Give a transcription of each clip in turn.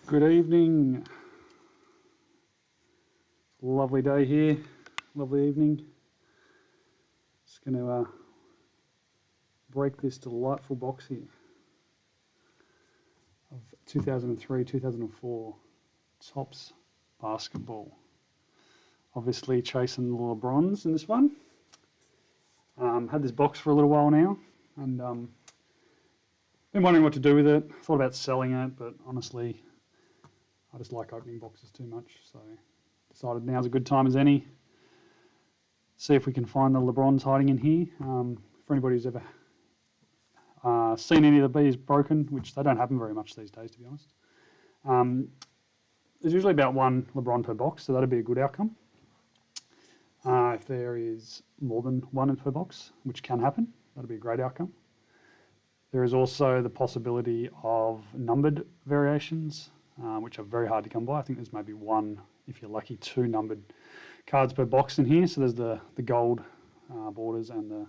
Good evening. Lovely day here. Lovely evening. Just going to break this delightful box here of 2003-2004 Topps basketball. Obviously chasing the LeBrons in this one. Had this box for a little while now and been wondering what to do with it. Thought about selling it, but honestly I just like opening boxes too much, so decided now's a good time as any. See if we can find the LeBrons hiding in here. For anybody who's ever seen any of the bees broken, which they don't happen very much these days, to be honest. There's usually about one LeBron per box, so that'd be a good outcome. If there is more than one per box, which can happen, that'd be a great outcome. There is also the possibility of numbered variations, which are very hard to come by. I think there's maybe one, if you're lucky, two numbered cards per box in here. So there's the gold borders and the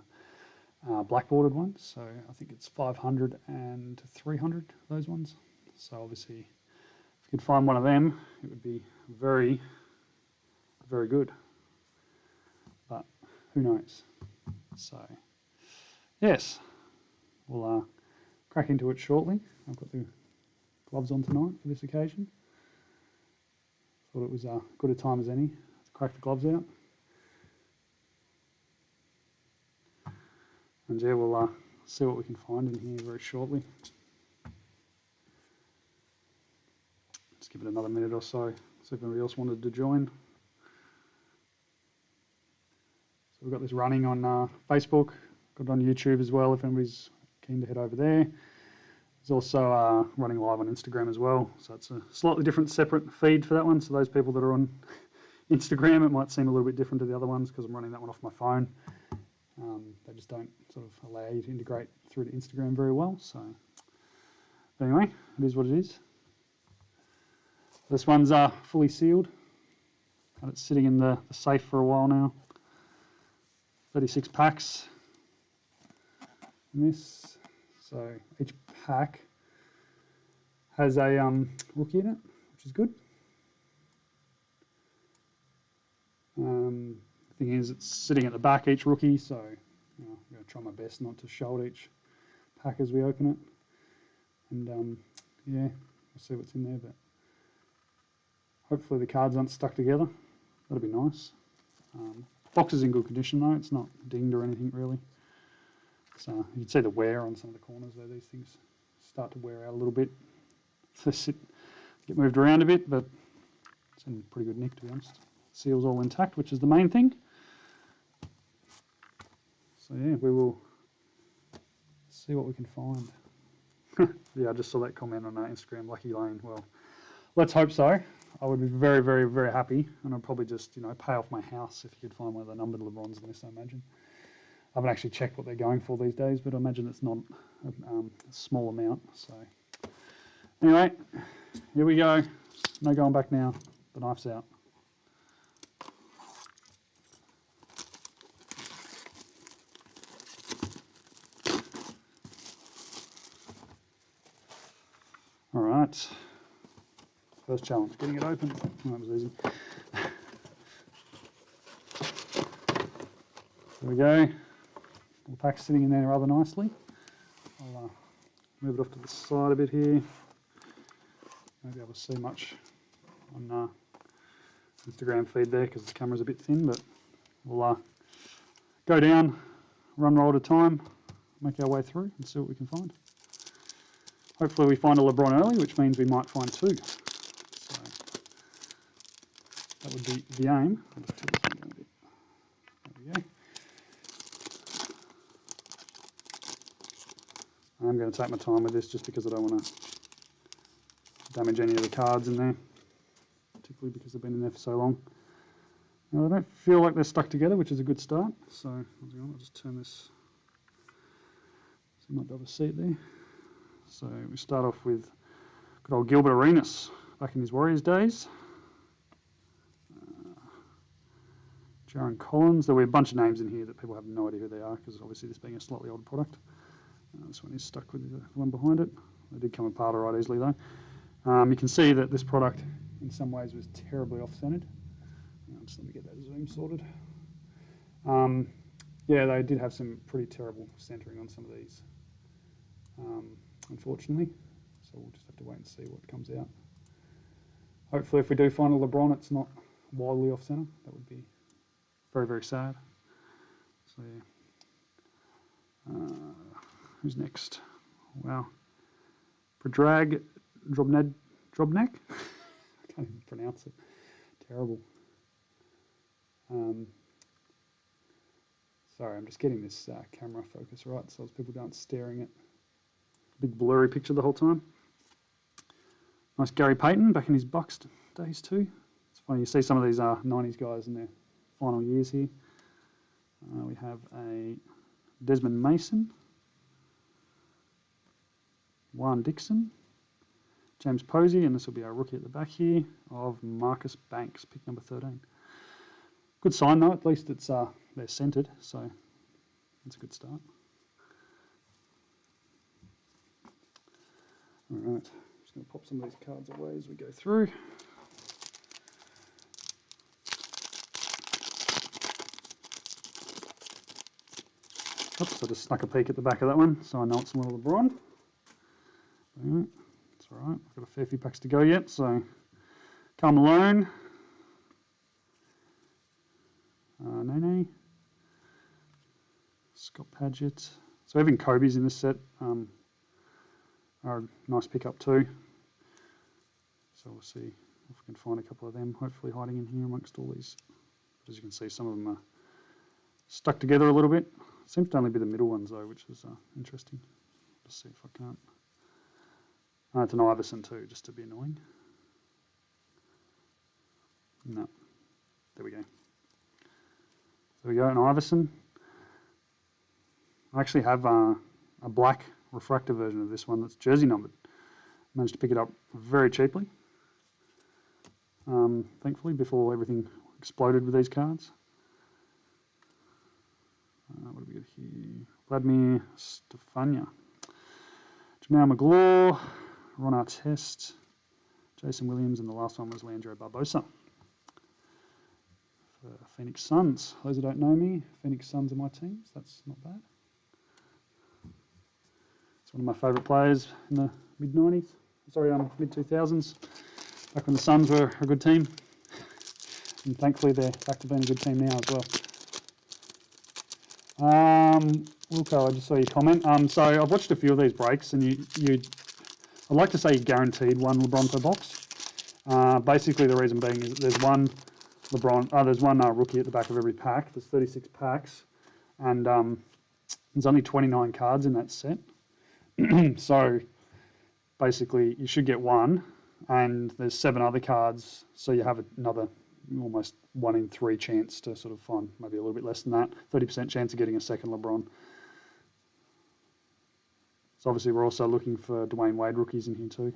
black bordered ones. So I think it's 500 and 300, those ones. So obviously, if you could find one of them, it would be very, very good. But who knows? So yes, we'll crack into it shortly. I've got the gloves on tonight for this occasion. Thought it was good a time as any to crack the gloves out. And yeah, we'll see what we can find in here very shortly. Just give it another minute or so, see if anybody else wanted to join. So we've got this running on Facebook, got it on YouTube as well if anybody's keen to head over there. It's also running live on Instagram as well, so it's a slightly different separate feed for that one. So those people that are on Instagram, it might seem a little bit different to the other ones because I'm running that one off my phone. They just don't sort of allow you to integrate through to Instagram very well. So anyway, it is what it is. This one's fully sealed, and it's sitting in the safe for a while now. 36 packs in this. So each pack has a rookie in it, which is good. The thing is, it's sitting at the back, each rookie, so I'm going to try my best not to show each pack as we open it. And yeah, we'll see what's in there, but hopefully the cards aren't stuck together. That'll be nice. Box is in good condition though, it's not dinged or anything really. So you can see the wear on some of the corners where these things start to wear out a little bit. So get moved around a bit, but it's in pretty good nick, to be honest. Seal's all intact, which is the main thing. So yeah, we will see what we can find. Yeah, I just saw that comment on Instagram, Lucky Lane. Well, let's hope so. I would be very, very, very happy, and I'd probably just pay off my house if you could find one of the numbered LeBrons in this, I imagine. I haven't actually checked what they're going for these days, but I imagine it's not a small amount. So anyway, here we go. No going back now. The knife's out. All right. First challenge, getting it open. Oh, that was easy. There we go. The pack's sitting in there rather nicely. I'll move it off to the side a bit here. Won't be able to see much on Instagram feed there because the camera's a bit thin, but we'll go down, run roll at a time, make our way through and see what we can find. Hopefully we find a LeBron early, which means we might find two. So that would be the aim. I'll just put this one down a bit. There we go. I'm going to take my time with this just because I don't want to damage any of the cards in there, particularly because they've been in there for so long. Now, I don't feel like they're stuck together, which is a good start. So I'll just turn this so you might be able to see it there. So we start off with good old Gilbert Arenas back in his Warriors days. Jaron Collins. There'll be a bunch of names in here that people have no idea who they are because obviously this being a slightly older product. This one is stuck with the one behind it. They did come apart all right easily though. You can see that this product in some ways was terribly off-centered. Just let me get that zoom sorted. Yeah, they did have some pretty terrible centering on some of these, unfortunately. So we'll just have to wait and see what comes out. Hopefully if we do find a LeBron, it's not wildly off-center. That would be very, very sad. So yeah. Who's next? Wow. Predrag Drobnek? I can't even pronounce it. Terrible. Sorry, I'm just getting this camera focus right so people aren't staring at a big blurry picture the whole time. Nice Gary Payton back in his Bucks days too. It's funny, you see some of these 90s guys in their final years here. We have a Desmond Mason, Juan Dixon, James Posey, and this will be our rookie at the back here of Marcus Banks, pick number 13. Good sign though, at least it's they're centered, so that's a good start. All right, just going to pop some of these cards away as we go through. Oops, I just snuck a peek at the back of that one, so I know it's a little LeBron. That's all right, I've got a fair few packs to go yet, so Karl Malone, Nene, Scott Padgett. So even Kobe's in this set are a nice pickup too. So we'll see if we can find a couple of them, hopefully hiding in here amongst all these. As you can see, some of them are stuck together a little bit. It seems to only be the middle ones though, which is interesting. Let's see if I can't. It's an Iverson too, just to be annoying. No, there we go. There we go, an Iverson. I actually have a black refractor version of this one that's jersey numbered. Managed to pick it up very cheaply, thankfully, before everything exploded with these cards. What do we got here? Vladimir Stefania, Jamal McGlaw, Ron Artest, Jason Williams, and the last one was Leandro Barbosa. For Phoenix Suns. Those who don't know me, Phoenix Suns are my team, so that's not bad. It's one of my favourite players in the mid-90s. Sorry, mid-2000s. Back when the Suns were a good team. And thankfully they're back to being a good team now as well. Wilco, I just saw your comment. So I've watched a few of these breaks, and I'd like to say you guaranteed one LeBron per box. Basically, the reason being is that there's one LeBron. There's one rookie at the back of every pack. There's 36 packs, and there's only 29 cards in that set. So basically, you should get one, and there's 7 other cards, so you have another almost 1 in 3 chance to sort of find, maybe a little bit less than that, 30% chance of getting a second LeBron. So obviously we're also looking for Dwayne Wade rookies in here too.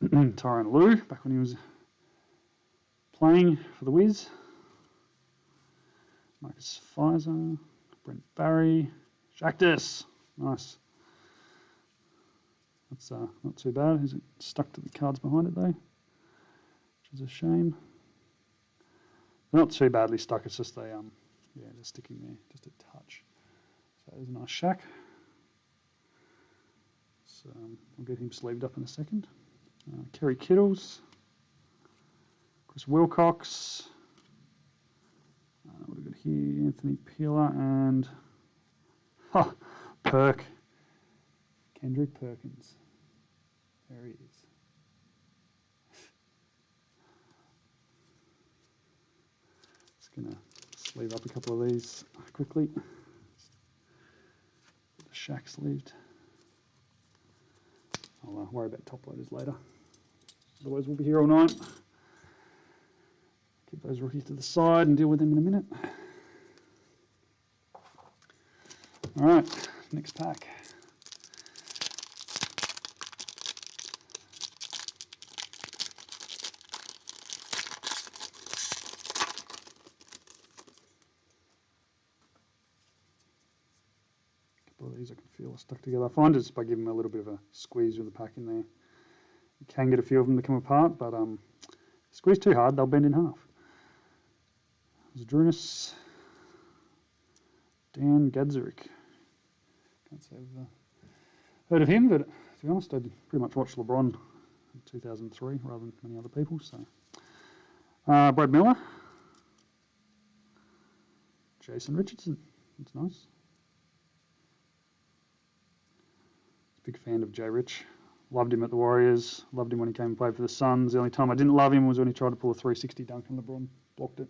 Tyronn Lue, back when he was playing for the Wiz. Marcus Fizer, Brent Barry, Shaktus, nice. That's not too bad. Is it stuck to the cards behind it though? Which is a shame. They're not too badly stuck, it's just they're sticking there, just a touch. So there's a nice Shaq. So I'll get him sleeved up in a second. Kerry Kittles, Chris Wilcox, what have we got here? Anthony Peeler and Kendrick Perkins. There he is. Just gonna sleeve up a couple of these quickly. Get the Shaq sleeved. I'll worry about top loaders later. Otherwise we'll be here all night. Keep those rookies to the side and deal with them in a minute. All right, next pack. A couple of these I can feel are stuck together. I find just by giving them a little bit of a squeeze with the pack in there, you can get a few of them to come apart, but squeeze too hard, they'll bend in half. Zdrunas, Dan Gadzuric. Can't say I've heard of him, but to be honest, I pretty much watched LeBron in 2003 rather than many other people. So, Brad Miller, Jason Richardson. That's nice. Big fan of Jay Rich. Loved him at the Warriors. Loved him when he came and played for the Suns. The only time I didn't love him was when he tried to pull a 360 dunk and LeBron blocked it.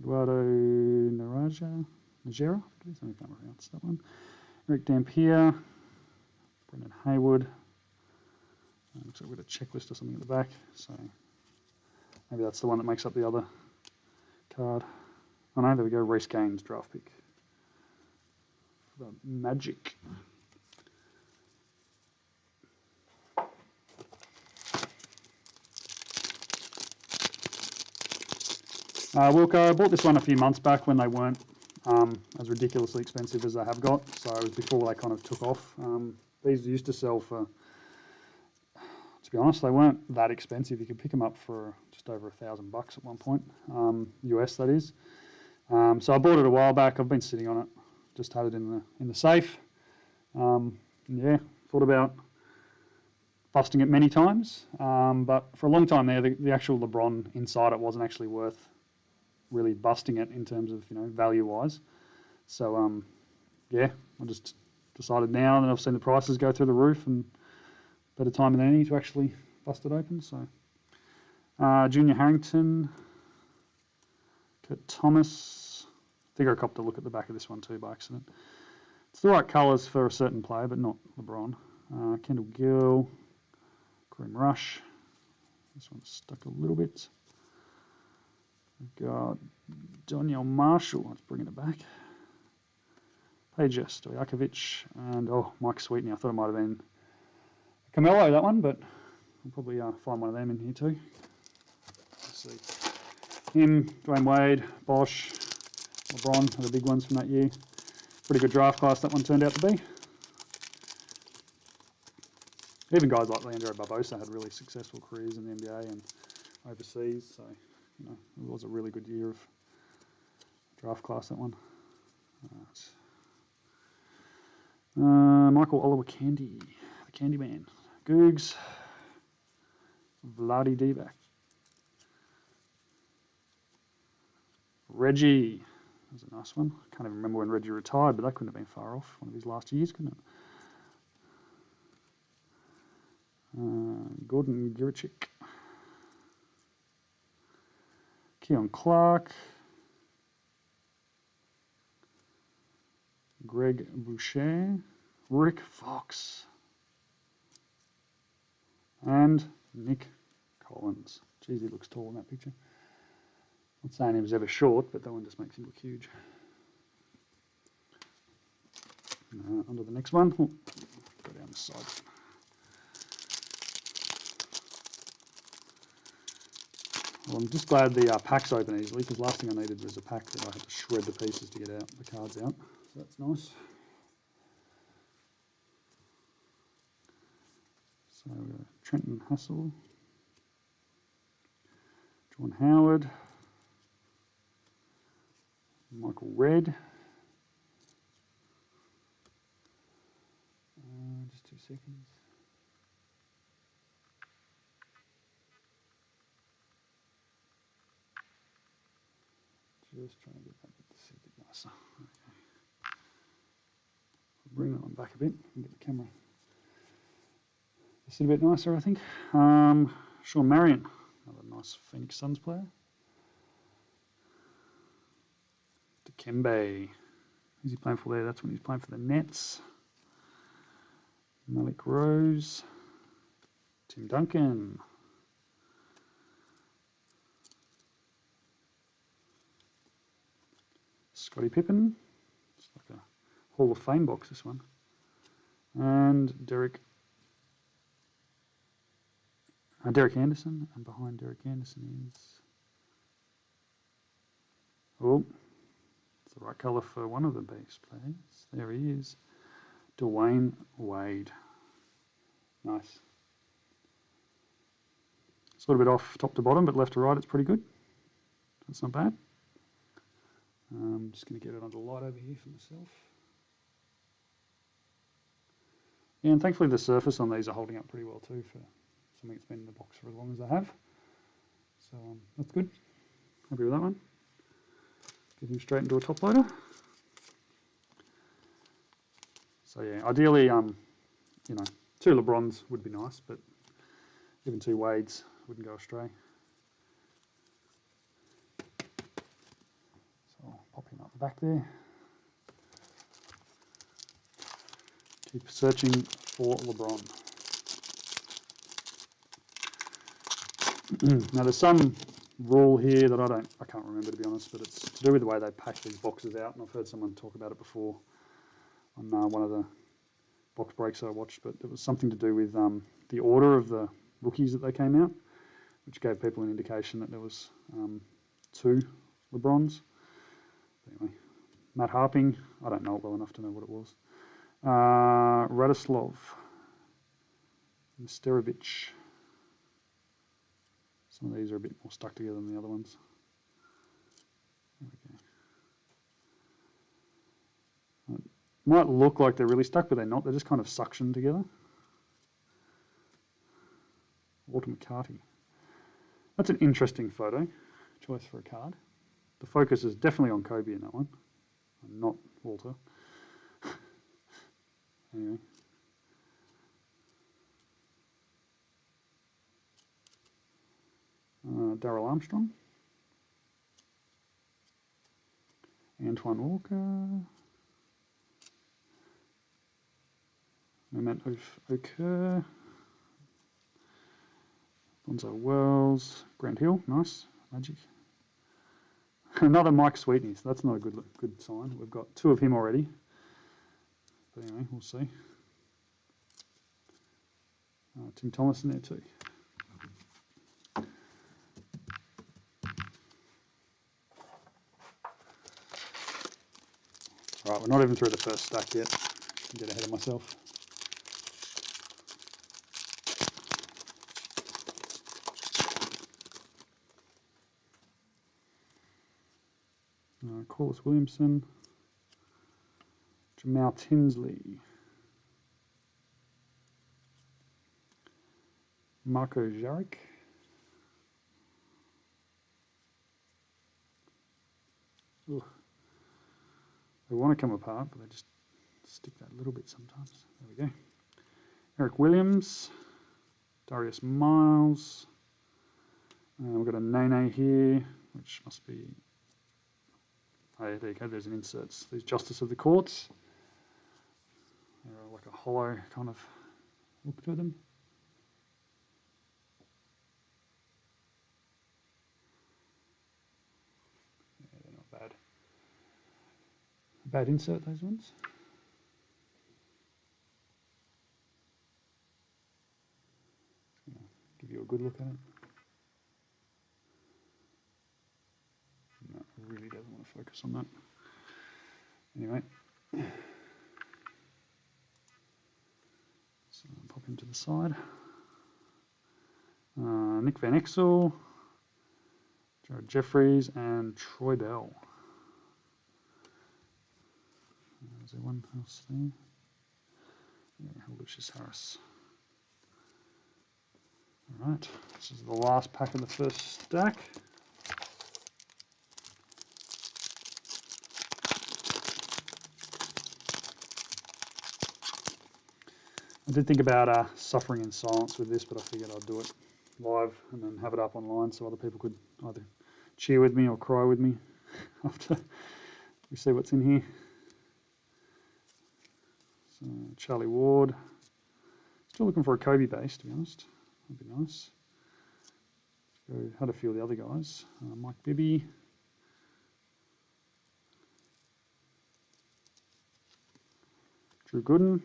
Eduardo Najera, I can't pronounce that one. Eric Dampier, Brendan Haywood. Looks like we've got a checklist or something at the back, so maybe that's the one that makes up the other card. Oh no, there we go, Reece Gaines, draft pick. The Magic. Wilco, I bought this one a few months back when they weren't as ridiculously expensive as they have got, so it was before they kind of took off. These used to sell for, to be honest, they weren't that expensive. You could pick them up for just over $1,000 at one point, US that is. So I bought it a while back. I've been sitting on it. Just had it in the safe. Yeah, thought about busting it many times, but for a long time there, the actual LeBron inside it wasn't actually worth really busting it in terms of value wise. So yeah, I just decided now that I've seen the prices go through the roof and better time than any to actually bust it open. So Junior Harrington, Kurt Thomas. I think I copped a look at the back of this one too by accident. It's the right colours for a certain player, but not LeBron. Kendall Gill, Kareem Rush. This one's stuck a little bit. We've got Donyell Marshall. Let's bring it back. Peja Stojakovic and Mike Sweetney. I thought it might have been Carmelo, that one, but I'll probably find one of them in here too. Let's see. Him, Dwayne Wade, Bosch, LeBron are the big ones from that year. Pretty good draft class that one turned out to be. Even guys like Leandro Barbosa had really successful careers in the NBA and overseas, so it was a really good year of draft class, that one. Michael Olowokandi, the Candyman. Googs, Vlade Divac. Reggie, that was a nice one. I can't even remember when Reggie retired, but that couldn't have been far off. One of his last years, couldn't it? Gordon Giricik. Keon Clark. Greg Boucher. Rick Fox. And Nick Collins. Geez, he looks tall in that picture. Not saying he was ever short, but that one just makes him look huge. On to the next one. Go down the side. Well, I'm just glad the packs open easily, because last thing I needed was a pack that I had to shred the pieces to get out the cards out. So that's nice. So Trenton Hassel, John Howard, Michael Redd. Just 2 seconds. Just trying to get that bit to see a bit nicer. Okay. I'll bring that one back a bit and get the camera to sit a bit nicer, I think. Sean Marion, another nice Phoenix Suns player. Dikembe, who's he playing for there? That's when he's playing for the Nets. Malik Rose, Tim Duncan. Scottie Pippen. It's like a Hall of Fame box, this one. And Derek Anderson. And behind Derek Anderson is... Oh, it's the right colour for one of the base players. There he is. Dwayne Wade. Nice. It's a little bit off top to bottom, but left to right it's pretty good. That's not bad. I'm just going to get it under light over here for myself. Yeah, and thankfully the surface on these are holding up pretty well too for something that's been in the box for as long as they have. So that's good. Happy with that one. Get him straight into a top loader. So yeah, ideally, you know, 2 LeBrons would be nice, but even 2 Wades wouldn't go astray. So I'll pop him up the back there. Keep searching for LeBron. Now there's some rule here that I can't remember to be honest, but it's to do with the way they pack these boxes out, and I've heard someone talk about it before on one of the box breaks I watched, but it was something to do with the order of the rookies that they came out, which gave people an indication that there was 2 LeBrons. Anyway, Matt Harping, I don't know it well enough to know what it was. Radislav, Misterovic. Some of these are a bit more stuck together than the other ones. There we go. It might look like they're really stuck, but they're not. They're just kind of suctioned together. Walter McCarty. That's an interesting photo choice for a card. The focus is definitely on Kobe in that one, not Walter. Anyway. Darrell Armstrong. Antoine Walker. Moment Okur. Bonzo Wells. Grant Hill. Nice. Magic. Another Mike Sweetney. So that's not a good sign. We've got 2 of him already. But anyway, we'll see. Tim Thomas in there too. All right, we're not even through the first stack yet. I'll get ahead of myself. Corliss Williamson. Jamal Tinsley. Marco Jaric. Ugh. They want to come apart, but they just stick that little bit sometimes. There we go. Eric Williams, Darius Miles. We've got a Nene here, which must be... Oh, yeah, there you go, there's an inserts. These Justice of the Courts. They're like a hollow kind of look to them. Yeah, they're not bad. Bad insert, those ones. Give you a good look at it. No, it really doesn't want to focus on that. Anyway. So I'll pop him to the side. Nick Van Exel, Jared Jeffries, and Troy Bell. Is there one else there? Yeah, Lucius Harris. All right, this is the last pack of the first stack. I did think about suffering in silence with this, but I figured I'd do it live and then have it up online so other people could either cheer with me or cry with me after we see what's in here. So Charlie Ward. Still looking for a Kobe base, to be honest. That'd be nice. Let's go, had a few of the other guys. Mike Bibby. Drew Gooden.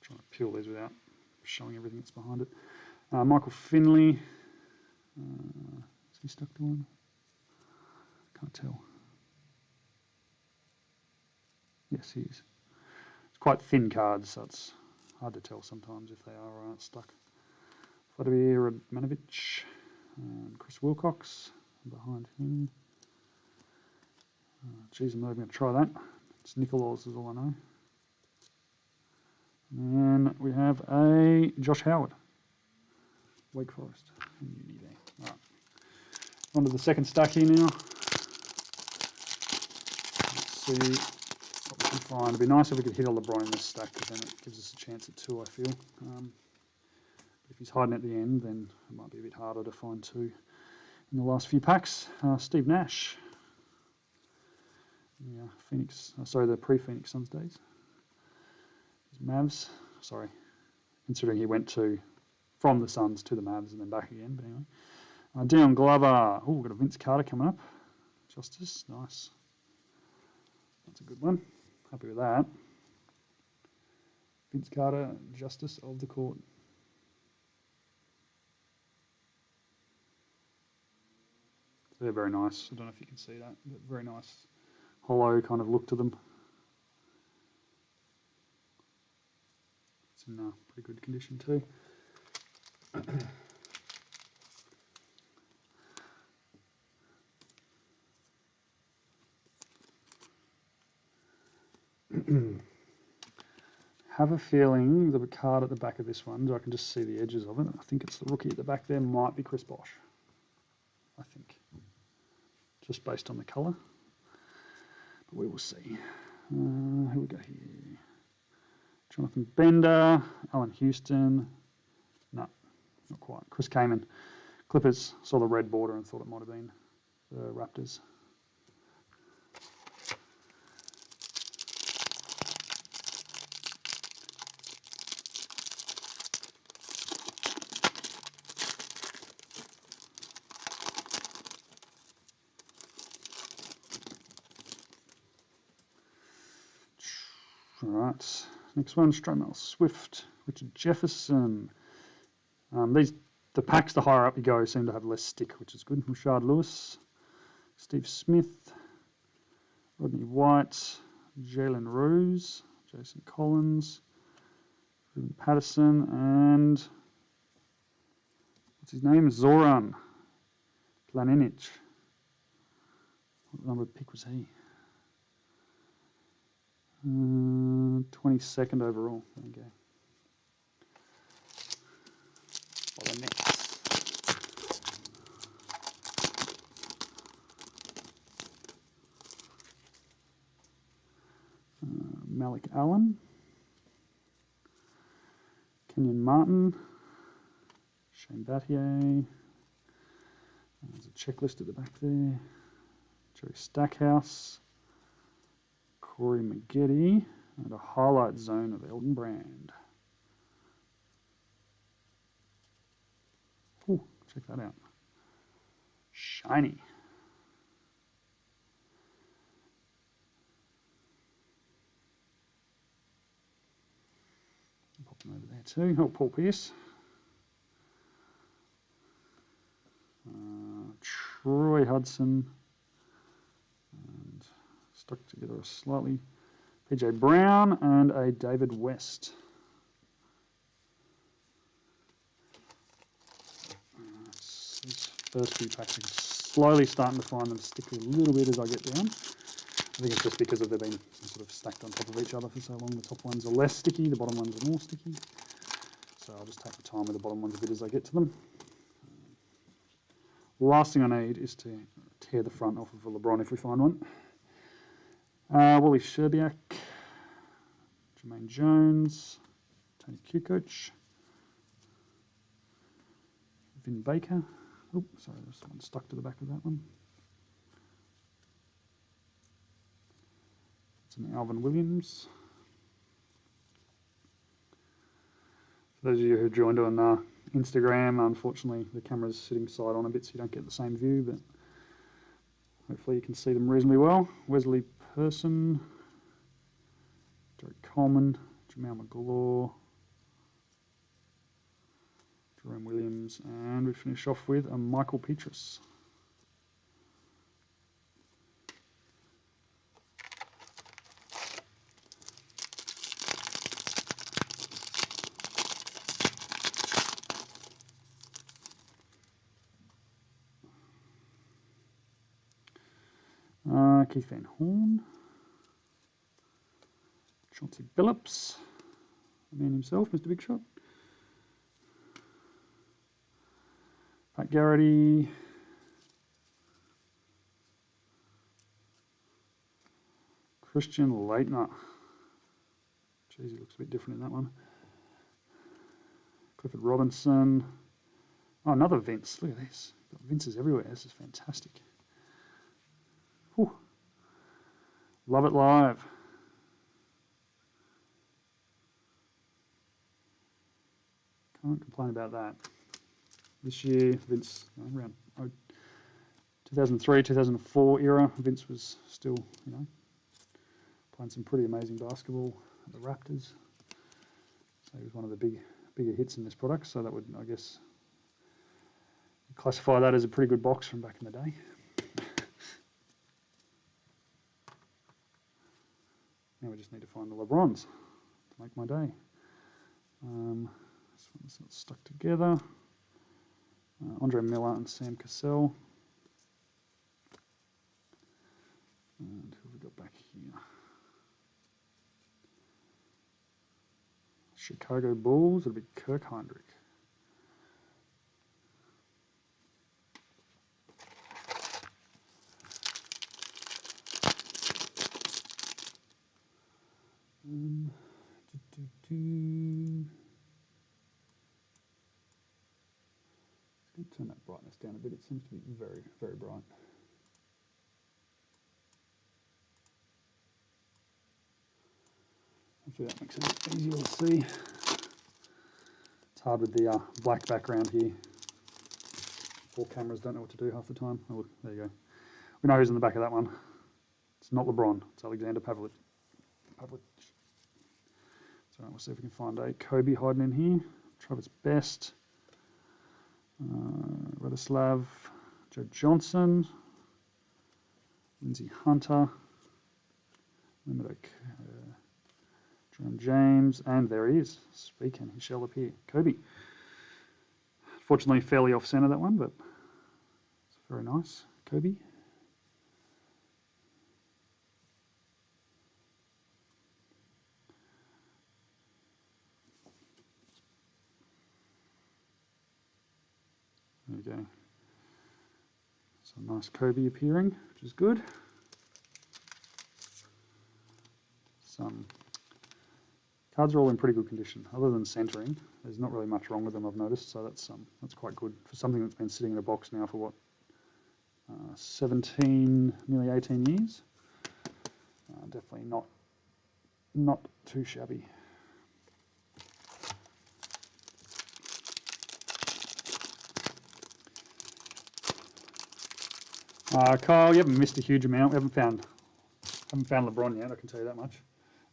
Trying to peel these without showing everything that's behind it. Michael Finley. Is he stuck to one? Can't tell. Yes, he is. It's quite thin cards, so it's hard to tell sometimes if they are or aren't stuck. Vladimir Radmanovic and Chris Wilcox behind him. Geez, I'm not even going to try that. It's Nicolaus is all I know. And then we have a Josh Howard, Wake Forest. Uni there. All right. On to the second stack here now. Let's see what we can find. It'd be nice if we could hit a LeBron in this stack, because then it gives us a chance at 2, I feel. If he's hiding at the end, then it might be a bit harder to find 2 in the last few packs. Steve Nash. Yeah, Phoenix. Sorry, the pre-Phoenix Suns days. Mavs. Sorry, considering he went from the Suns to the Mavs and then back again. But anyway, Dion Glover. Oh, we've got a Vince Carter coming up. Justice, nice. That's a good one. Happy with that. Vince Carter, Justice of the Court. They're very nice. I don't know if you can see that, but very nice hollow kind of look to them. It's in pretty good condition too. Have a feeling the card at the back of this one, I can just see the edges of it. I think it's the rookie at the back there, might be Chris Bosh. I think. Just based on the colour. But we will see. Who we got here? Jonathan Bender, Alan Houston. No, not quite. Chris Kaman. Clippers. Saw the red border and thought it might have been the Raptors. All right, next one, Stromel Swift, Richard Jefferson. The packs, the higher up you go, seem to have less stick, which is good. Rashard Lewis, Steve Smith, Rodney White, Jalen Rose, Jason Collins, Ruben Patterson, and what's his name? Zoran Planinic. What number pick was he? 22nd overall. There you go. Well, next. Malik Allen, Kenyon Martin, Shane Battier. There's a checklist at the back there. Jerry Stackhouse, Corey Maggette, and a highlight zone of Elton Brand. Ooh, check that out. Shiny. Pop them over there too. Oh, Paul Pierce. Troy Hudson. And stuck together slightly. PJ Brown and a David West. These first few packs are slowly starting to find them stick a little bit as I get down. I think it's just because they've been sort of stacked on top of each other for so long. The top ones are less sticky, the bottom ones are more sticky. So I'll just take the time with the bottom ones a bit as I get to them. Last thing I need is to tear the front off of a LeBron if we find one. Wally Szczerbiak, Jermaine Jones, Tony Kukoc, Vin Baker. Oh, sorry, there's someone stuck to the back of that one. It's an Alvin Williams. For those of you who joined on Instagram, unfortunately the camera's sitting side on a bit so you don't get the same view, but hopefully you can see them reasonably well. Wesley Person, Derek Coleman, Jamal McGlaw, Jerome Williams, and we finish off with a Michael Petrus. Keith Van Horn. Chauncey Billups, the man himself, Mr. Big Shot. Pat Garrity. Christian Leitner. Jeez, he looks a bit different in that one. Clifford Robinson. Oh, another Vince. Look at this. Got Vinces everywhere. This is fantastic. Whew. Love it live. Can't complain about that. This year, Vince, around 2003, 2004 era, Vince was still, playing some pretty amazing basketball at the Raptors. So he was one of the bigger hits in this product. So that would, I guess, classify that as a pretty good box from back in the day. Now we just need to find the LeBrons to make my day. This one's not stuck together. Andre Miller and Sam Cassell. And who have we got back here? Chicago Bulls, it'll be Kirk Heinrich. Let's turn that brightness down a bit. It seems to be very, very bright. Hopefully that makes it easier to see. It's hard with the black background here. Poor cameras don't know what to do half the time. Oh, look, there you go. We know who's in the back of that one. It's not LeBron. It's Alexander Pavlich. So we'll see if we can find a Kobe hiding in here. Travis Best. Radislav, Joe Johnson, Lindsey Hunter, Jerome James, and there he is, speaking, he shall appear, Kobe. Fortunately, fairly off-center that one, but it's very nice, Kobe. There you go. Some nice Kobe appearing, which is good. Some cards are all in pretty good condition, other than centering. There's not really much wrong with them, I've noticed, so that's quite good for something that's been sitting in a box now for what, 17, nearly 18 years. Definitely not too shabby. Kyle, you haven't missed a huge amount. We haven't found LeBron yet, I can tell you that much.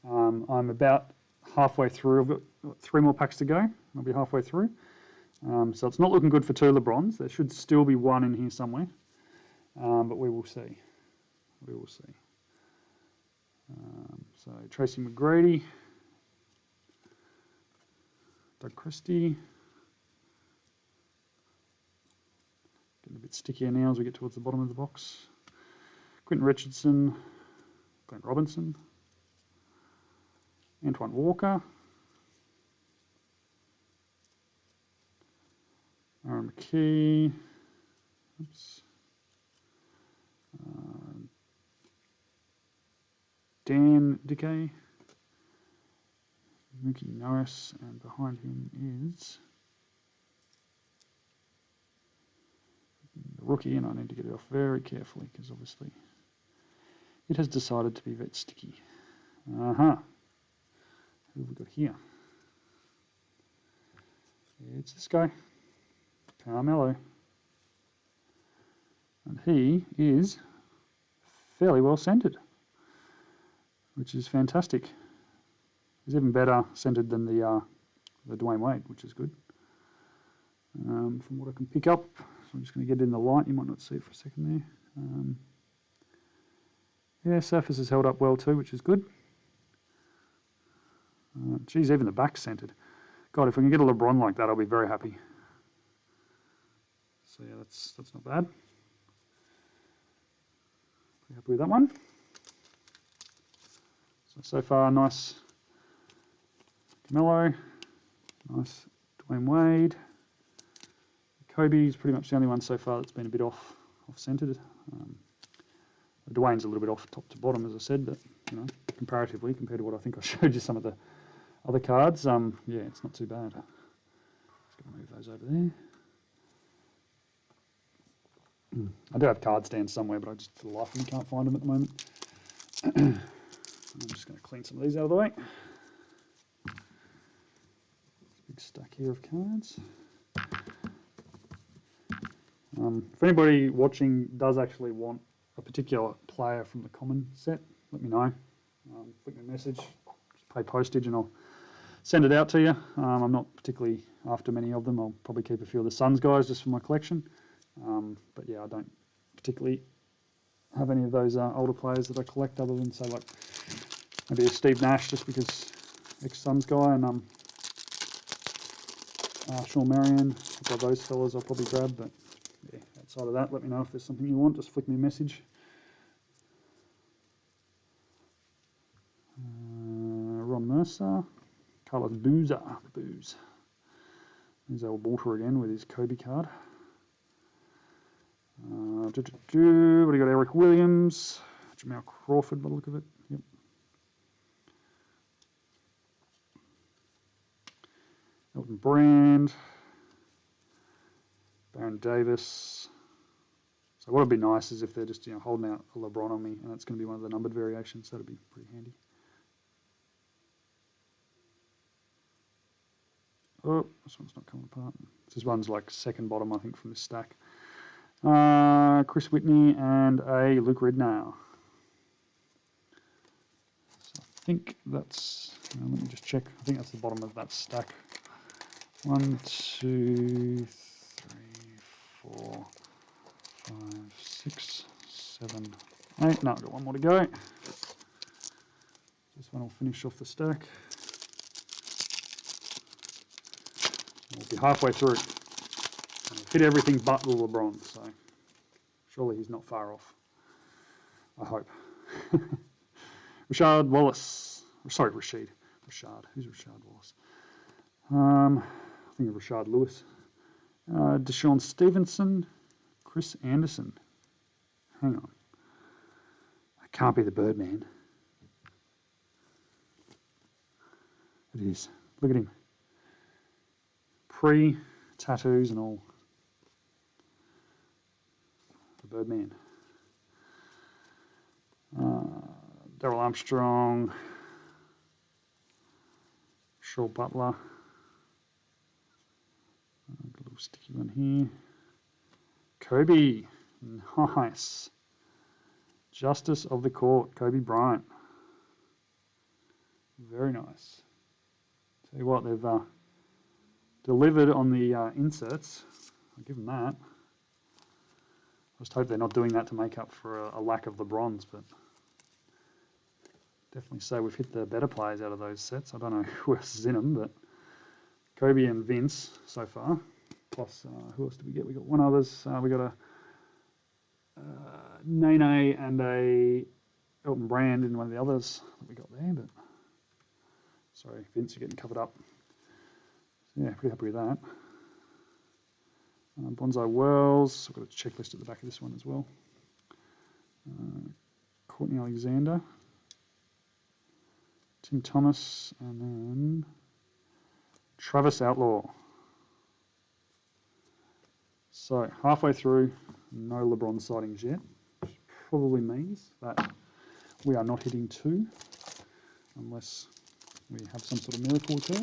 I'm about halfway through. I've got 3 more packs to go. I'll be halfway through. So it's not looking good for 2 LeBrons. There should still be 1 in here somewhere. But we will see. We will see. So Tracy McGrady, Doug Christie. Getting a bit stickier now as we get towards the bottom of the box. Quentin Richardson, Glenn Robinson, Antoine Walker, Aaron McKee, Dan Dickey, Mookie Norris, and behind him is the rookie, and I need to get it off very carefully because obviously it has decided to be a bit sticky. Who have we got here? It's this guy, Carmelo. And he is fairly well centered, which is fantastic. He's even better centered than the Dwayne Wade, which is good. From what I can pick up, so I'm just going to get it in the light. You might not see it for a second there. Yeah, surface has held up well too, which is good. Geez, even the back's centered. God, if we can get a LeBron like that, I'll be very happy. So yeah, that's not bad. Pretty happy with that one. So far, nice Carmelo, nice Dwayne Wade. Kobe's pretty much the only one so far that's been a bit off-centered. Dwayne's a little bit off top to bottom, as I said, but comparatively, compared to what I think I showed you some of the other cards, yeah, it's not too bad. Just going to move those over there. I do have card stands somewhere, but I just, for the life of me, can't find them at the moment. I'm just going to clean some of these out of the way. Big stack here of cards. If anybody watching does actually want a particular player from the common set, let me know. Flick me a message, just pay postage and I'll send it out to you. I'm not particularly after many of them. I'll probably keep a few of the Suns guys just for my collection. But yeah, I don't particularly have any of those older players that I collect other than, say, like maybe a Steve Nash, just because ex-Suns guy, and Sean Marion. A couple of those fellas I'll probably grab, but yeah, outside of that, let me know if there's something you want. Just flick me a message. Ron Mercer, Carlos Boozer, Booze. There's old Walter again with his Kobe card. What do you got? Eric Williams, Jamal Crawford by the look of it. Yep. Elton Brand, Baron Davis. So what would be nice is if they're just holding out a LeBron on me, and it's going to be one of the numbered variations. That'd be pretty handy. Oh, this one's not coming apart. This one's like second bottom, I think, from this stack. Chris Whitney and a Luke Ridnow. So I think that's, let me just check. I think that's the bottom of that stack. 1, 2, 3, 4, 5, 6, 7, 8. No, I've got one more to go. This one will finish off the stack. We'll be halfway through. Hit everything but the LeBron, so surely he's not far off. I hope. Rashad Wallace. Sorry, Rashid. Rashad. Who's Rashad Wallace? I think of Rashad Lewis. Deshaun Stevenson. Chris Anderson. Hang on. That can't be the Birdman. It is. Look at him. Pre-tattoos and all. The Birdman. Daryl Armstrong. Shaw Butler. A little sticky one here. Kobe. Nice. Justice of the Court. Kobe Bryant. Very nice. Tell you what, they've delivered on the inserts. I'll give them that. I just hope they're not doing that to make up for a lack of LeBrons, but definitely say we've hit the better players out of those sets. I don't know who else is in them, but Kobe and Vince so far. Plus, who else did we get? We got one others. We got a Nene and a Elton Brand in one of the others that we got there, but sorry, Vince, you're getting covered up. So yeah, pretty happy with that. Bonzo Wells, I've got a checklist at the back of this one as well. Courtney Alexander, Tim Thomas, and then Travis Outlaw. So halfway through, no LeBron sightings yet, which probably means that we are not hitting 2, unless we have some sort of miracle occur.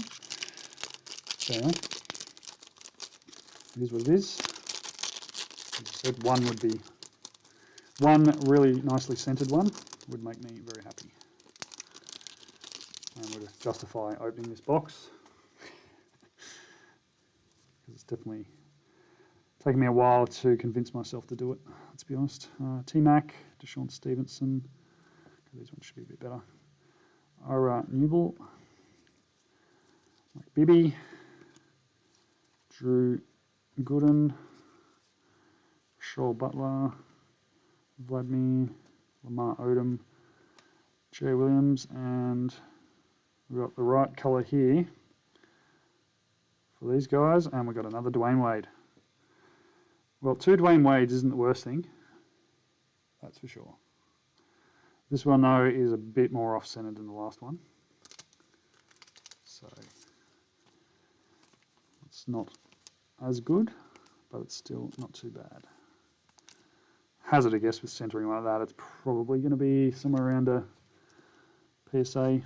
So anyway, it is what it is. As I said, one really nicely scented one would make me very happy. And would justify opening this box. Because it's definitely taken me a while to convince myself to do it, let's be honest. T-Mac, Deshaun Stevenson. These ones should be a bit better. Ira Newell. Mike Bibby. Drew Gooden. Shaw Butler. Vladimir. Lamar Odom. Jay Williams, and we've got the right colour here for these guys, and we've got another Dwayne Wade. Well, 2 Dwayne Wades isn't the worst thing, that's for sure. This one, though, is a bit more off-centered than the last one. So it's not as good, but it's still not too bad. Hazard a guess with centering like that, it's probably going to be somewhere around a PSA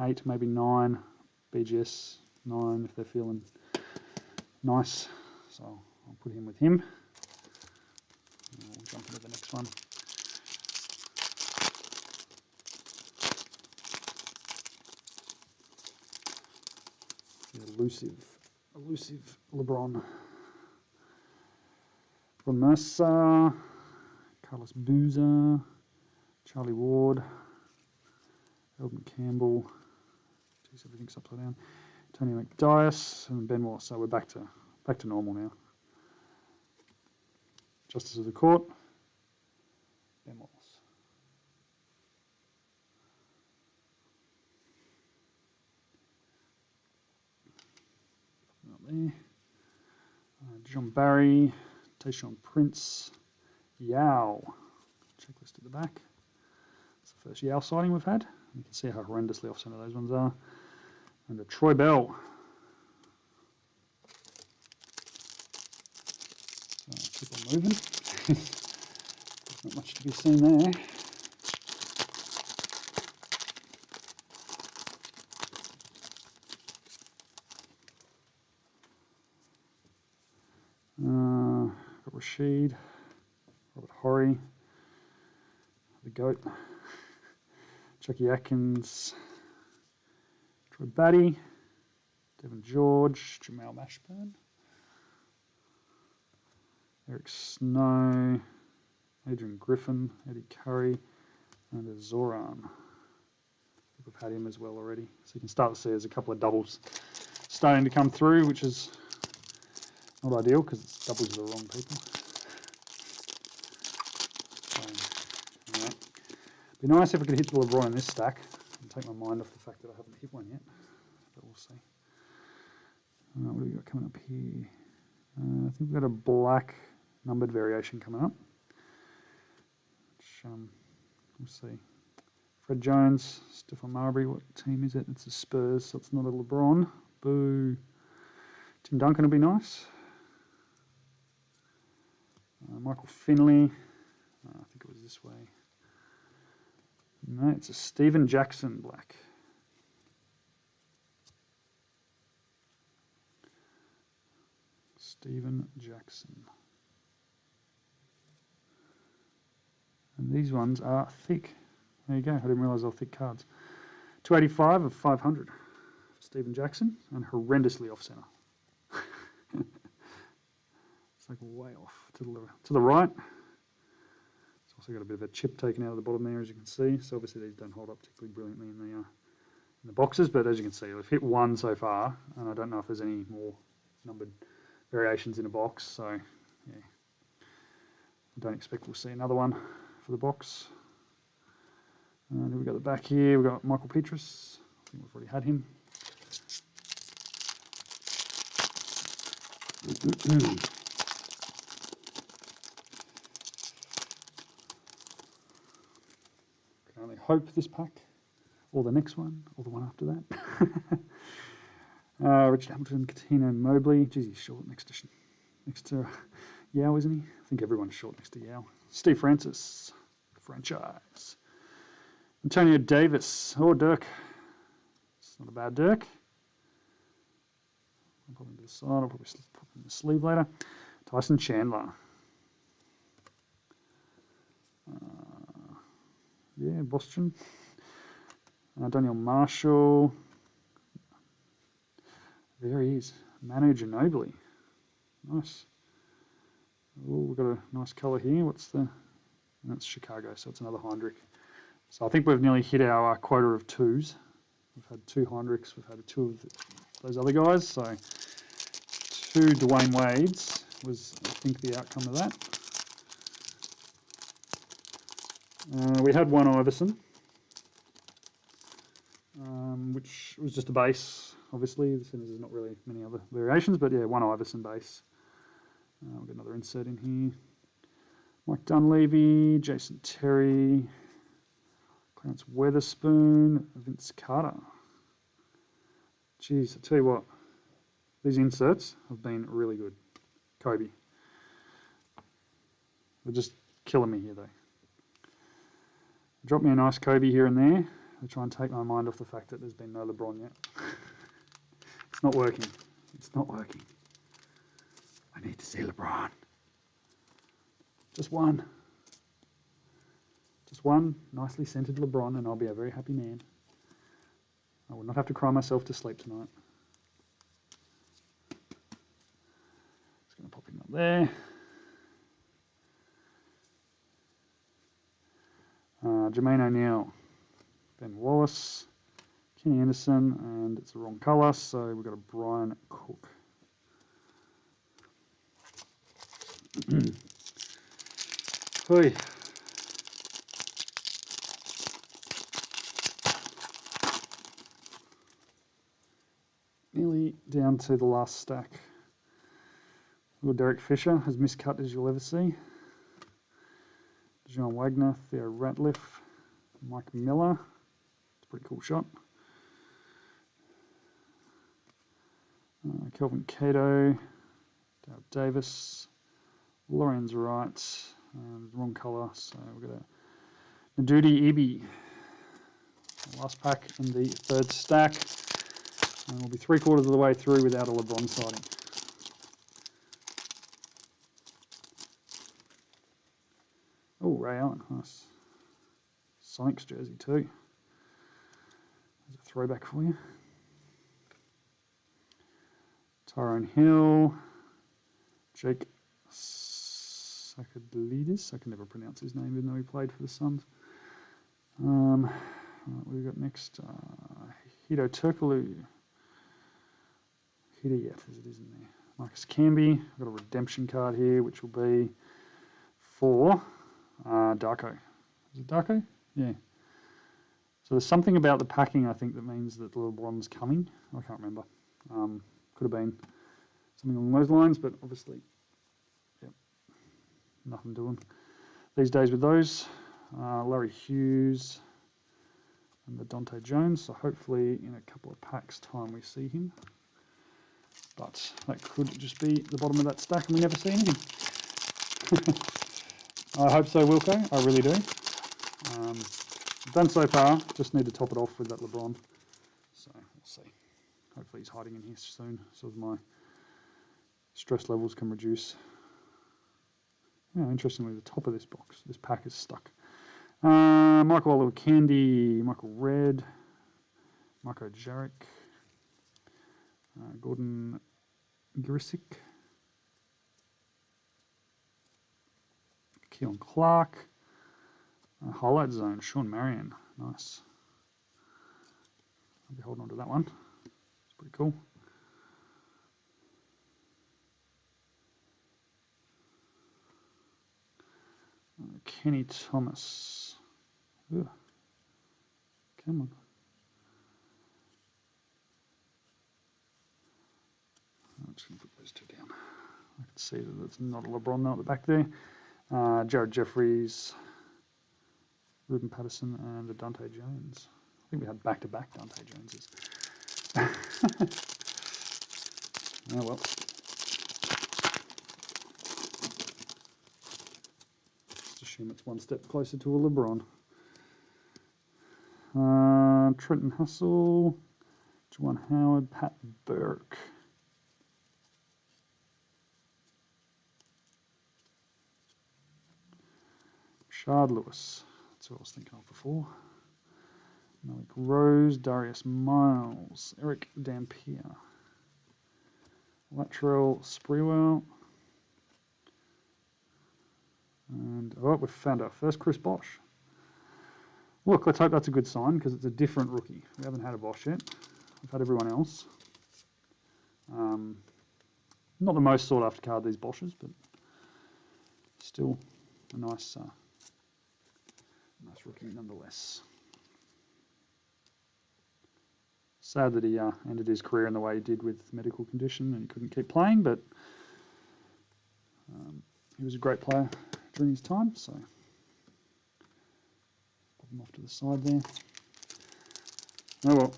8, maybe 9, BGS 9 if they're feeling nice. So I'll put him with him. And we'll jump into the next one. Elusive LeBron. Ron Mercer, Carlos Boozer, Charlie Ward, Eldon Campbell. Jeez, everything's upside down. Tony McDyess and Ben Wallace. So we're back to normal now. Justice of the Court, Ben Wallace. Not there. John Barry, Tayshaun Prince, Yao. Checklist at the back. It's the first Yao sighting we've had. You can see how horrendously off-centre those ones are. And a Troy Bell. So keep on moving. There's not much to be seen there. Got Rashid, Robert Horry, the GOAT, Chucky Atkins, Troy Batty, Devin George, Jamal Mashburn, Eric Snow, Adrian Griffin, Eddie Curry, and a Zoran. I think we've had him as well already. So you can start to see there's a couple of doubles starting to come through, which is not ideal because it's doubles of the wrong people. So, anyway. Be nice if I could hit the LeBron in this stack and take my mind off the fact that I haven't hit one yet, but we'll see. What do we got coming up here? I think we've got a black numbered variation coming up, which we'll see. Fred Jones, Stephon Marbury, what team is it? It's the Spurs, so it's not a LeBron. Boo. Tim Duncan will be nice. Michael Finley, I think it was this way. No, it's a Steven Jackson black. Steven Jackson. And these ones are thick. There you go, I didn't realise they were thick cards. 285 of 500. Steven Jackson, and horrendously off-centre. It's like way off to the right. It's also got a bit of a chip taken out of the bottom there, as you can see. So obviously these don't hold up particularly brilliantly in the boxes, but as you can see, we've hit one so far, and I don't know if there's any more numbered variations in a box. So yeah, I don't expect we'll see another one for the box. And then we've got the back here. We've got Michael Petrus. I think we've already had him. Can only hope this pack, or the next one, or the one after that. Richard Hamilton, Coutinho, Mobley. Geez, he's short next to Yao, isn't he? I think everyone's short next to Yao. Steve Francis, franchise. Antonio Davis. Oh, Dirk. It's not a bad Dirk. I'll put him to the side. I'll probably put him in the sleeve later. Tyson Chandler. Yeah, Boston. Daniel Marshall. There he is. Manu Ginobili. Nice. Oh, we've got a nice colour here. That's Chicago, so it's another Heinrich. So I think we've nearly hit our quota of 2s. We've had 2 Heinrichs, we've had 2 of those other guys, so 2 Dwayne Wades was, I think, the outcome of that. We had 1 Iverson, which was just a base, obviously. There's not really many other variations, but yeah, one Iverson base. We'll get another insert in here. Mike Dunleavy, Jason Terry, Clarence Weatherspoon, Vince Carter. Jeez, I tell you what, these inserts have been really good. Kobe. They're just killing me here, though. Drop me a nice Kobe here and there. I try and take my mind off the fact that there's been no LeBron yet. It's not working. It's not working. I need to see LeBron. Just one. Just one nicely scented LeBron and I'll be a very happy man. I will not have to cry myself to sleep tonight. Just going to pop him up there. Jermaine O'Neal, Ben Wallace, Kenny Anderson, and it's the wrong colour, so we've got a Brian Cook. Hey. Nearly down to the last stack. Little Derek Fisher, as miscut as you'll ever see. John Wagner, Theo Ratliff, Mike Miller. It's a pretty cool shot. Kelvin Cato, Dale Davis, Lorenz Wright, wrong colour, so we've got a Nadudi Ibi. Last pack in the third stack, and we'll be 3/4 of the way through without a LeBron sighting. Oh, Ray Allen, nice. Sonics jersey too. There's a throwback for you. Tyrone Hill, Jake Sakadlidis. I can never pronounce his name even though he played for the Suns. What have we got next? Hito Turkoglu. Hidayet as it is in there. Marcus Camby. I've got a redemption card here which will be for Darko. Is it Darko? Yeah. So there's something about the packing I think that means that LeBron's coming. I can't remember. Could have been something along those lines, but obviously, yep, nothing doing these days with those. Larry Hughes and the Dante Jones. So hopefully in a couple of packs' time we see him. But that could just be the bottom of that stack and we never see anything. I hope so, Wilco. I really do. Done so far. Just need to top it off with that LeBron. So we'll see. Hopefully he's hiding in here soon, so my stress levels can reduce. Yeah, interestingly, the top of this box, this pack is stuck. Michael Oliver Candy, Michael Red, Marco Jarek, Gordon Grisick, Keelan Clark, Highlight Zone, Sean Marion, nice. I'll be holding on to that one. It's pretty cool. Kenny Thomas. Ugh. Come on. I'm just going to put those two down. I can see that there's not a LeBron now at the back there. Jared Jeffries, Ruben Patterson, and the Dante Jones. I think we had back-to-back Dante Joneses. Oh well. Just assume it's one step closer to a LeBron. Trenton Hassel, Juwan Howard, Pat Burke. Shard Lewis, that's what I was thinking of before. Malik Rose, Darius Miles, Eric Dampier, Latrell Sprewell, and oh, we've found our first Chris Bosh. Look, let's hope that's a good sign because it's a different rookie. We haven't had a Bosh yet. We've had everyone else. Not the most sought after card, these Boshes, but still a nice rookie nonetheless. Sad that he ended his career in the way he did with medical condition and he couldn't keep playing, but he was a great player during his time, so pop him off to the side there. Oh well.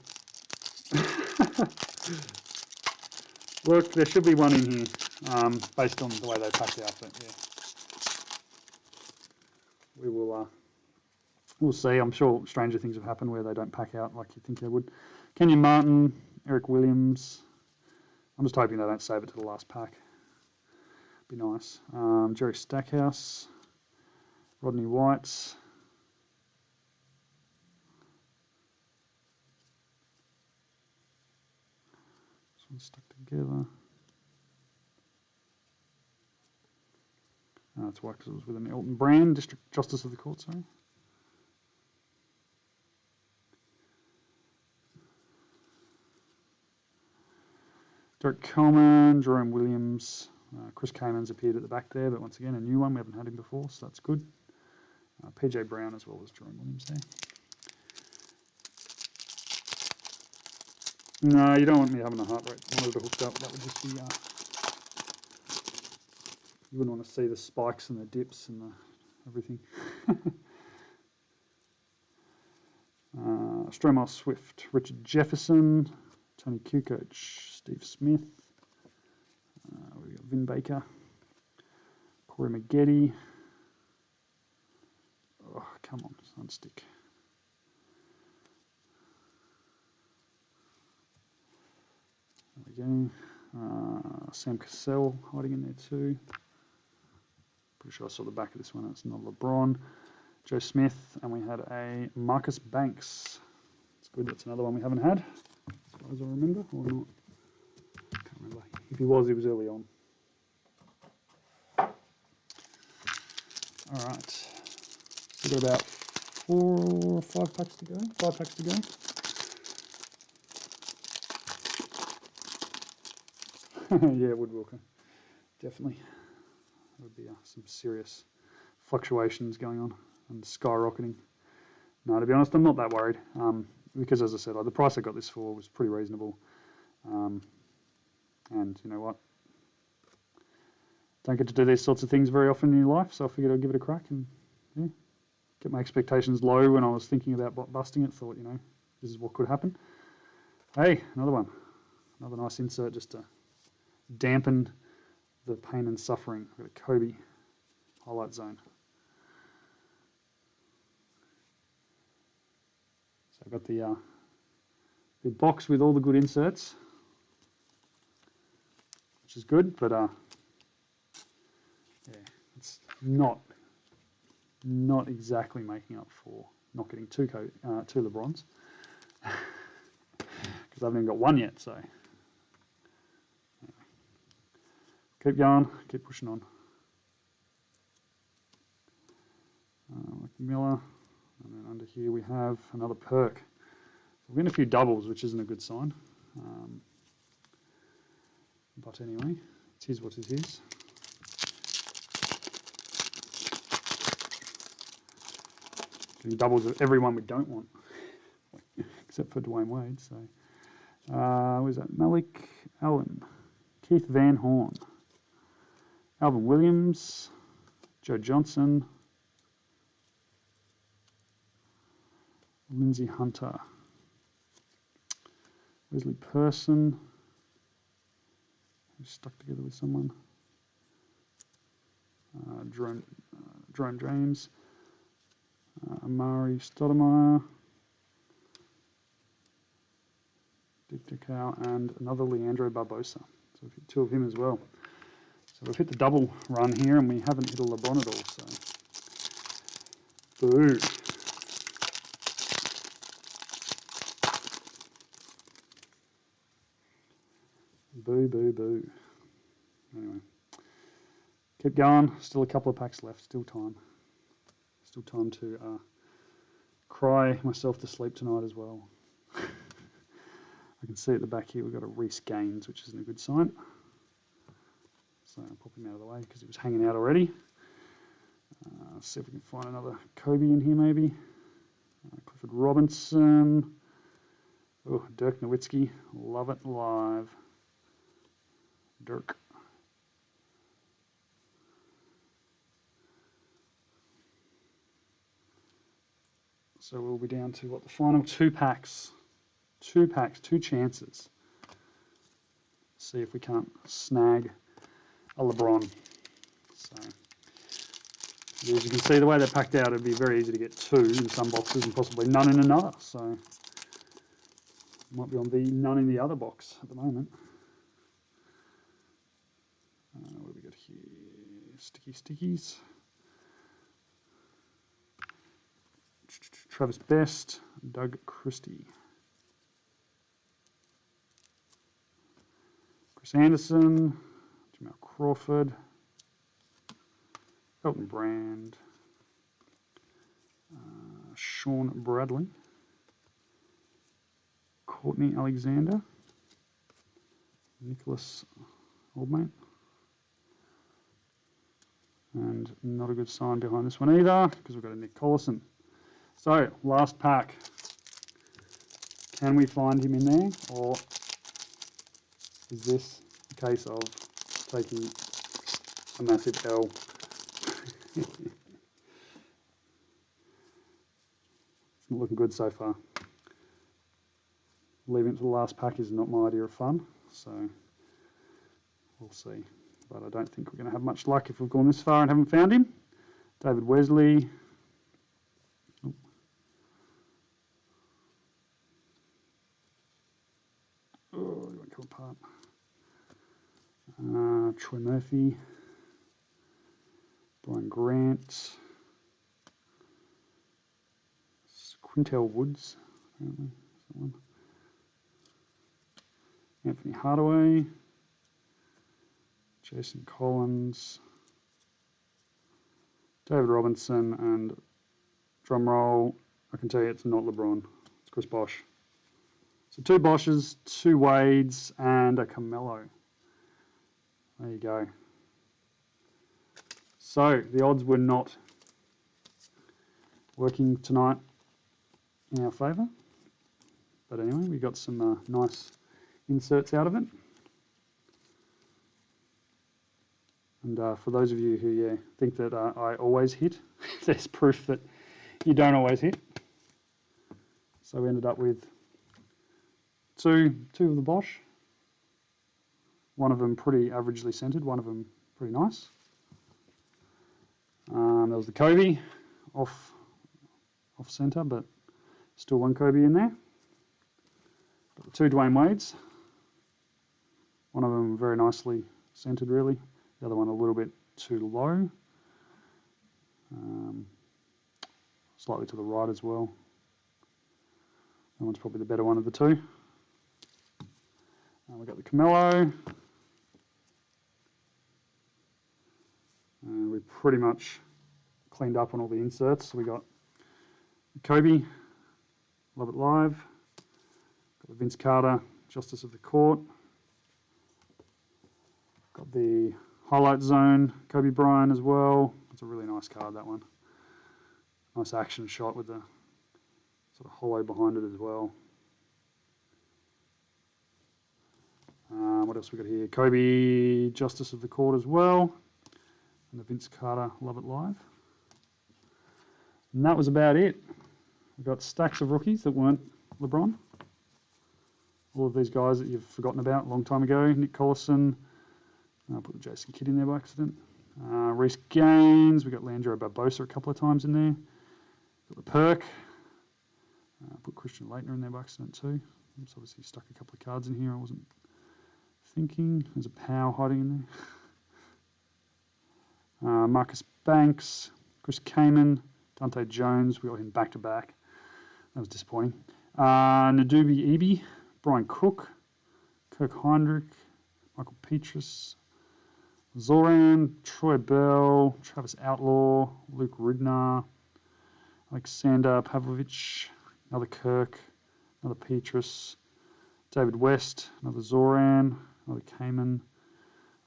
Look, there should be one in here, based on the way they packed out, but yeah. We'll see. I'm sure stranger things have happened where they don't pack out like you think they would. Kenyon Martin, Eric Williams. I'm just hoping they don't save it to the last pack. Be nice. Jerry Stackhouse, Rodney White. This one's stuck together. That's why, because it was with an Elton Brand, District Justice of the Court, sorry. Derek Coleman, Jerome Williams, Chris Cayman's appeared at the back there, but once again, a new one. We haven't had him before, so that's good. PJ Brown as well as Jerome Williams there. No, you don't want me having a heart rate monitor hooked up. That would just be, you wouldn't want to see the spikes and the dips and the everything. Stromile Swift, Richard Jefferson, Tony Kukoc, Steve Smith, we've got Vin Baker, Corey Maggette. Oh, come on, unstick. There we go. Sam Cassell hiding in there too. Pretty sure I saw the back of this one. It's not LeBron. Joe Smith, and we had a Marcus Banks. It's good. That's another one we haven't had, as far as I remember, or not. Can't remember. If he was early on. All right. So we've got about 4 or 5 packs to go. 5 packs to go. Yeah, Woodwalker. Definitely. There would be some serious fluctuations going on and skyrocketing. No, to be honest, I'm not that worried because, as I said, the price I got this for was pretty reasonable. And you know what? Don't get to do these sorts of things very often in your life, so I figured I'd give it a crack and yeah, get my expectations low when I was thinking about busting it. Thought, you know, this is what could happen. Hey, another one. Another nice insert just to dampen the pain and suffering. We've got a Kobe highlight zone. So I've got the box with all the good inserts, which is good, but yeah, it's not exactly making up for not getting two LeBrons because I haven't even got one yet. So anyway, keep going, keep pushing on. Miller, and then under here we have another perk. So we're getting a few doubles, which isn't a good sign. But anyway, it is what it is. Doing doubles of everyone we don't want, except for Dwayne Wade. So, was that Malik Allen, Keith Van Horn, Alvin Williams, Joe Johnson, Lindsay Hunter, Wesley Person, who's stuck together with someone, Jerome James, Amari Stoudemire, Dick DeCow, and another Leandro Barbosa. So we've hit 2 of him as well. So we've hit the double run here, and we haven't hit a LeBron at all. So, boo. Boo, boo, boo. Anyway, keep going. Still a couple of packs left. Still time. Still time to cry myself to sleep tonight as well. I can see at the back here we've got a Reece Gaines, which isn't a good sign. So I'll pop him out of the way because he was hanging out already. See if we can find another Kobe in here maybe. Clifford Robinson. Oh, Dirk Nowitzki, love it live. Dirk. So we'll be down to what, the final 2 packs. 2 packs, 2 chances. See if we can't snag a LeBron. So, as you can see, the way they're packed out, it'd be very easy to get 2 in some boxes and possibly none in another. So, might be on the none in the other box at the moment. What have we got here? Sticky stickies. Travis Best, Doug Christie. Chris Anderson, Jamal Crawford, Elton Brand, Sean Bradley, Courtney Alexander, Nicholas Oldmate, and not a good sign behind this one either because we've got a Nick Collison. So, last pack. Can we find him in there, or is this a case of taking a massive L? It's not looking good so far. Leaving it to the last pack is not my idea of fun, so we'll see. But I don't think we're going to have much luck if we've gone this far and haven't found him. David Wesley. Oh, he won't come apart. Troy Murphy. Brian Grant. Quintel Woods, apparently. Someone. Anthony Hardaway. Jason Collins. David Robinson, and drum roll, I can tell you it's not LeBron. It's Chris Bosh. So 2 Bosches, 2 Wades, and a Carmelo. There you go. So the odds were not working tonight in our favour. But anyway, we got some nice inserts out of it. And for those of you who think that I always hit, there's proof that you don't always hit. So we ended up with two of the Bosch. One of them pretty averagely centered, one of them pretty nice. There was the Kobe off center, but still one Kobe in there. Got the 2 Dwayne Wades. One of them very nicely centered, really. The other one a little bit too low. Slightly to the right as well. That one's probably the better one of the 2. We've got the Carmelo. We pretty much cleaned up on all the inserts. So we got Kobe, Love It Live. Got the Vince Carter, Justice of the Court. Got the Highlight Zone, Kobe Bryant as well. It's a really nice card, that one. Nice action shot with the sort of hollow behind it as well. What else we got here? Kobe, Justice of the Court as well. And the Vince Carter, Love It Live. And that was about it. We've got stacks of rookies that weren't LeBron. All of these guys that you've forgotten about a long time ago. Nick Collison. I'll put the Jason Kidd in there by accident. Reece Gaines. We've got Leandro Barbosa a couple of times in there. Got the Perk. Put Christian Laettner in there by accident too. Oops, obviously stuck a couple of cards in here I wasn't thinking. There's a Powell hiding in there. Marcus Banks. Chris Kaman. Dante Jones. We got him back to back. That was disappointing. Nadubi Ebi. Brian Cook. Kirk Heinrich. Michael Petrus. Zoran, Troy Bell, Travis Outlaw, Luke Ridner, Alexander Pavlovich, another Kirk, another Petrus, David West, another Zoran, another Kaman,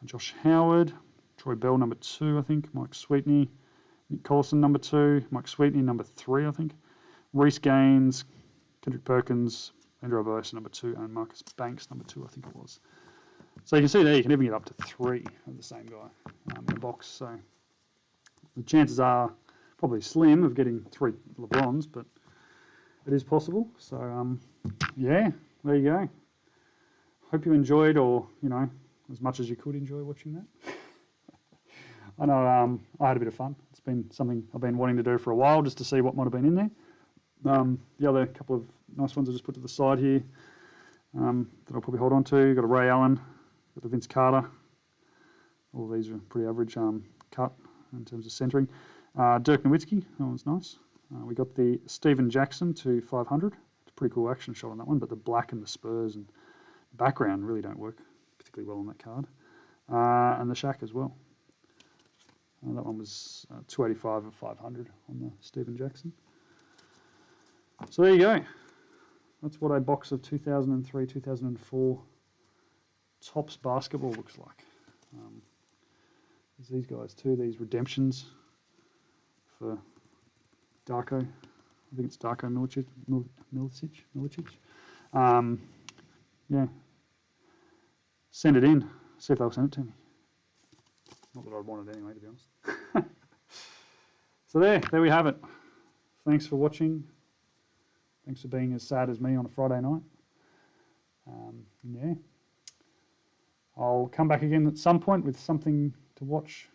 Josh Howard, Troy Bell number 2, I think, Mike Sweetney, Nick Collison number 2, Mike Sweetney number 3, I think, Reece Gaines, Kendrick Perkins, Andrew Barbosa, number 2, and Marcus Banks, number 2, I think it was. So you can see there, you can even get up to 3 of the same guy in a box. So the chances are probably slim of getting 3 LeBrons, but it is possible. So yeah, there you go. Hope you enjoyed, or as much as you could enjoy watching that. I know I had a bit of fun. It's been something I've been wanting to do for a while, just to see what might have been in there. The other couple of nice ones I just put to the side here that I'll probably hold on to. You've got a Ray Allen, got the Vince Carter. All of these are pretty average cut in terms of centering. Dirk Nowitzki, that one's nice. We got the Stephen Jackson to 500. It's a pretty cool action shot on that one, but the black and the Spurs and the background really don't work particularly well on that card. And the Shaq as well. That one was 285 of 500 on the Stephen Jackson. So there you go. That's what a box of 2003, 2004 Topps basketball looks like. There's these guys too, these redemptions for Darko. I think it's Darko Milicic. Yeah. Send it in. See if they'll send it to me. Not that I'd want it anyway, to be honest. So there we have it. Thanks for watching. Thanks for being as sad as me on a Friday night. Yeah. I'll come back again at some point with something to watch.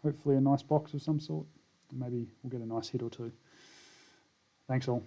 Hopefully a nice box of some sort. Maybe we'll get a nice hit or two. Thanks all.